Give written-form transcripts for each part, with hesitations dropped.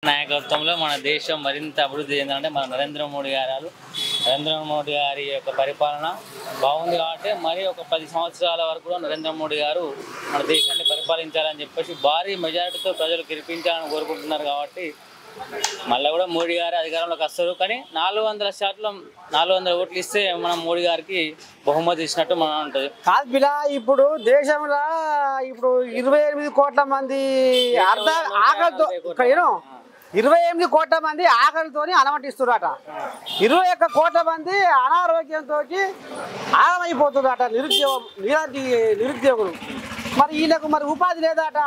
నాయకత్వంలో మన దేశం మరింత అభివృద్ధి చెందాలంటే మన నరేంద్ర మోడీ గారి యొక్క పరిపాలన బాగుంది కాబట్టి మరి ఒక 10 సంవత్సరాల వరకు కూడా నరేంద్ర మోడీ గారు మన దేశాన్ని పరిపాలించాలని చెప్పేసి భారీ మెజారిటీతో ప్రజలు గెలిపించాలని కోరుకుంటున్నారు కాబట్టి మళ్ళీ కూడా మోడీ గారు అధికారంలోకి వస్తారు. కానీ 400 ఓట్లు ఇస్తే మనం మోడీ గారికి బహుమతి ఇచ్చినట్టు మనం ఉంటుంది. కాదు బిలా, ఇప్పుడు దేశంలో ఇప్పుడు 28 కోట్ల మంది ఆకలితో 28 కోట్ల మంది ఆకలితో అలమటిస్తున్నారట. 21 కోట్ల మంది అనారోగ్యంతో ఆగమైపోతున్నారట. నిరుద్యోగులు మరి వీళ్ళకు మరి ఉపాధి లేదట.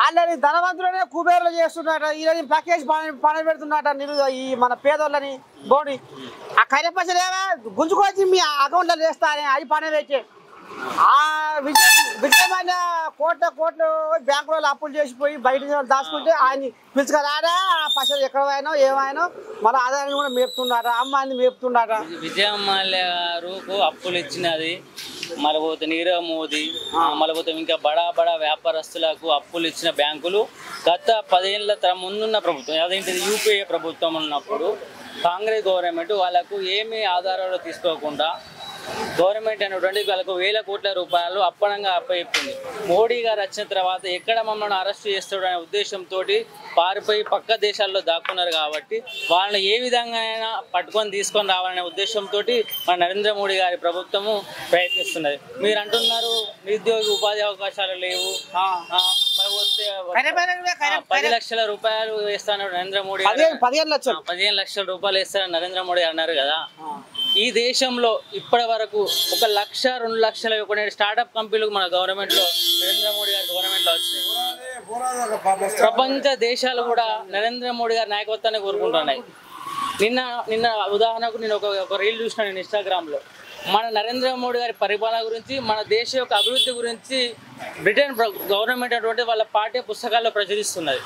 ఆల్రెడీ ధనవంతులనే కుబేర్లు చేస్తున్నారట. వీళ్ళని ప్యాకేజ్ పని పెడుతున్నారట. ఈ మన పేదోళ్ళని బోడి ఆ కైపైసలు ఏమో గుంజుకొచ్చి మీ అకౌంట్లో వేస్తారని అవి పని పెట్టే ఆ విజయమైన కోట్లు బ్యాంకులలో అప్పులు చేసిపోయి బయట దాచుకుంటే ఆయన పిలుచుకురాడా ఆ పైసలు ఎక్కడ పోయినో ఏమైనా మన ఆదాయాన్ని కూడా మేపుతున్నారా, అమ్మాయిని మేపుతున్నారా. విజయమాల్య గారుకు అప్పులు ఇచ్చినది మరపోతే నీరవ్ మోదీ మరపోతే ఇంకా బడా వ్యాపారస్తులకు అప్పులు ఇచ్చిన బ్యాంకులు గత 10 ఏళ్ళ ముందున్న ప్రభుత్వం అదేంటిది యూపీఏ ప్రభుత్వం ఉన్నప్పుడు కాంగ్రెస్ గవర్నమెంట్ వాళ్ళకు ఏమీ ఆధారాలు తీసుకోకుండా గవర్నమెంట్ అనేటువంటి వాళ్ళకు 1000 కోట్ల రూపాయలు అప్పనంగా అప్పయిపోయింది. మోడీ గారు వచ్చిన తర్వాత ఎక్కడ మమ్మల్ని అరెస్ట్ చేస్తాడు అనే ఉద్దేశంతో పారిపోయి పక్క దేశాల్లో దాక్కున్నారు కాబట్టి వాళ్ళని ఏ విధంగా అయినా పట్టుకొని తీసుకొని రావాలనే ఉద్దేశంతో మన నరేంద్ర మోడీ గారి ప్రభుత్వము ప్రయత్నిస్తున్నది. మీరు అంటున్నారు నిరుద్యోగి ఉపాధి అవకాశాలు లేవు, 10 లక్షల రూపాయలు వేస్తాను నరేంద్ర మోడీ 15 లక్షల రూపాయలు వేస్తారని నరేంద్ర మోడీ అన్నారు కదా. ఈ దేశంలో ఇప్పటి వరకు 1 లక్ష 2 లక్షల స్టార్ట్అప్ కంపెనీలు మన గవర్నమెంట్లో నరేంద్ర మోడీ గారి గవర్నమెంట్లో వచ్చినాయి. ప్రపంచ దేశాలు కూడా నరేంద్ర మోడీ గారి నాయకత్వాన్ని కోరుకుంటున్నాయి. నిన్న ఉదాహరణకు నేను ఒక రీల్ చూసిన నేను ఇన్స్టాగ్రామ్లో మన నరేంద్ర మోడీ గారి పరిపాలన గురించి మన దేశ యొక్క అభివృద్ధి గురించి బ్రిటన్ గవర్నమెంట్ అటువంటి వాళ్ళ పాఠ్య పుస్తకాల్లో ప్రచురిస్తున్నది.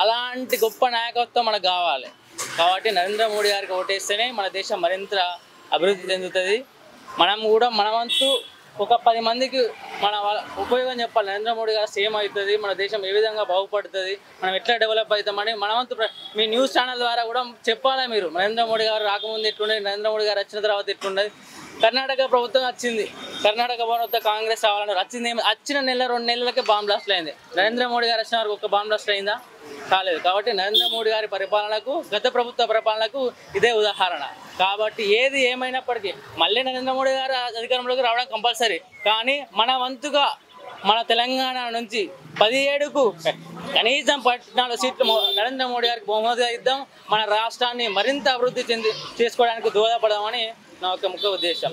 అలాంటి గొప్ప నాయకత్వం మనకు కావాలి కాబట్టి నరేంద్ర మోడీ గారికి ఓటేస్తేనే మన దేశం మరింత అభివృద్ధి చెందుతుంది. మనం కూడా మన వంతు ఒక 10 మందికి మన ఉపయోగం చెప్పాలి. నరేంద్ర మోడీ గారు సేమ్ అవుతుంది, మన దేశం ఏ విధంగా బాగుపడుతుంది, మనం ఎట్లా డెవలప్ అవుతామని మన వంతు మీ న్యూస్ ఛానల్ ద్వారా కూడా చెప్పాలి. మీరు నరేంద్ర మోడీ గారు రాకముందు ఎట్లుండేది, నరేంద్ర మోడీ గారు వచ్చిన తర్వాత ఎట్లున్నది. కర్ణాటక ప్రభుత్వం వచ్చింది, కర్ణాటక ప్రభుత్వం కాంగ్రెస్ రావాలని వచ్చిన 1-2 నెలలకే బాంబ్ బ్లాస్ట్ అయింది. నరేంద్ర మోడీ గారు వచ్చిన వరకు 1 బాంబ్ బ్లాస్ట్ అయిందా? కాలేదు. కాబట్టి నరేంద్ర మోడీ గారి పరిపాలనకు గత ప్రభుత్వ పరిపాలనకు ఇదే ఉదాహరణ. కాబట్టి ఏది ఏమైనప్పటికీ మళ్ళీ నరేంద్ర మోడీ గారు అధికారంలోకి రావడం కంపల్సరీ. కానీ మన వంతుగా మన తెలంగాణ నుంచి 17కు కనీసం 14 సీట్లు నరేంద్ర మోడీ గారికి బహుమతిగా ఇద్దాం. మన రాష్ట్రాన్ని మరింత అభివృద్ధి చేసుకోవడానికి దోహదపడదామని నా యొక్క ముఖ్య ఉద్దేశం.